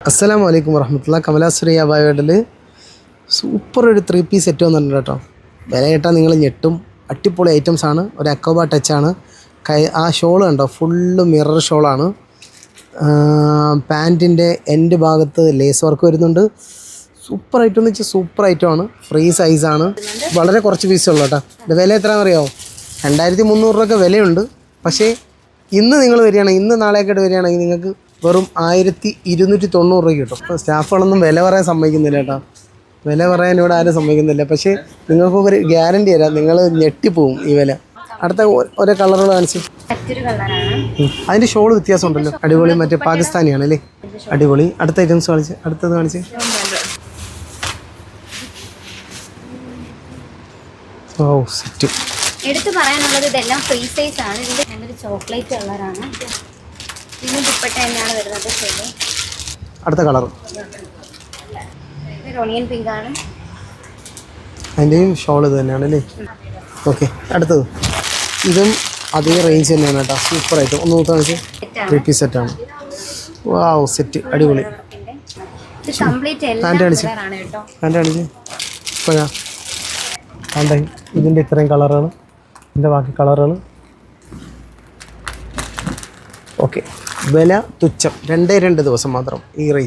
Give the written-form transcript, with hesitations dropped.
അസ്സലാമു അലൈക്കും വറഹ്മത്തുള്ളാഹി. കമലാസുരയ്യ അബായയിൽ സൂപ്പർ ഒരു 3 പീസ് സെറ്റ് വന്നിട്ടുണ്ട് കേട്ടോ. വില കേട്ടാൽ നിങ്ങൾ ഞെട്ടും. അടിപൊളി ഐറ്റംസാണ്. ഒരു അക്കോബ ടച്ചാണ്. ആ ഷോൾ കണ്ടോ, ഫുള്ള് മിറർ ഷോളാണ്. പാൻറ്റിൻ്റെ എൻഡ് ഭാഗത്ത് ലേസ് വർക്ക് വരുന്നുണ്ട്. സൂപ്പർ ഐറ്റം എന്ന് വെച്ചാൽ സൂപ്പർ ഐറ്റമാണ്. ഫ്രീ സൈസാണ്. വളരെ കുറച്ച് പീസുള്ളൂ കേട്ടോ. ഇത് വില എത്രയാണെന്ന് അറിയാമോ? 2300 രൂപയൊക്കെ വിലയുണ്ട്. പക്ഷേ ഇന്ന് നിങ്ങൾ വരികയാണെങ്കിൽ, ഇന്ന് നാളെയൊക്കെ വരികയാണെങ്കിൽ നിങ്ങൾക്ക് വെറും 1290 രൂപ കിട്ടും. അപ്പോൾ സ്റ്റാഫുകളൊന്നും വില പറയാൻ സമ്മതിക്കുന്നില്ല കേട്ടോ. വില പറയാൻ ഇവിടെ ആരും സമ്മതിക്കുന്നില്ല. പക്ഷേ നിങ്ങൾക്ക് ഒരു ഗ്യാരണ്ടി തരാം, നിങ്ങൾ ഞെട്ടിപ്പോവും ഈ വില. അടുത്ത ഓരോ കളറുകൾ കാണിച്ച്. അതിൻ്റെ ഷോൾ വ്യത്യാസമുണ്ടല്ലോ. അടിപൊളി, മറ്റേ പാകിസ്ഥാനിയാണ് അല്ലേ? അടിപൊളി. അടുത്ത ഐറ്റംസ് കാണിച്ച്. അടുത്തത് കാണിച്ച്. ഓ സെറ്റ്. എടുത്തു പറയാനുള്ളത് ഇതെല്ലാം ഫ്രീ സൈസ് ആണ്. ഇതിൻ്റെ നല്ലൊരു ചോക്ലേറ്റ് കളറാണ്. ഇതിന് ദുപ്പട്ട തന്നെയാണ് വരുന്നത്. ശരി, അടുത്ത കളർ ഒണിയൻ പിങ്ക് ആണ്. അതിൻ്റെയും ഷോൾ ഇത് തന്നെയാണ് അല്ലേ? ഓക്കെ. അടുത്തത് ഇതും അതേ റേഞ്ച് തന്നെയാണ് കേട്ടോ. സൂപ്പർ ആയിട്ട് ഒന്ന് നോക്കാൻ വെച്ചാൽ 3 പീസ് സെറ്റാണ്. വാവ് സെറ്റ്, അടിപൊളി. പാൻറ്റ് കാണിച്ച്. പാൻറ്റ് കാണിച്ച്. ഇപ്പോഴാ പാൻറ്റ് ഇതിൻ്റെ ഇത്രയും കളറുകൾ, ഇതിൻ്റെ ബാക്കി കളറുകൾ. ഓക്കെ. വില തുച്ഛം. 2 ദിവസം മാത്രം ഈ റേഞ്ച്.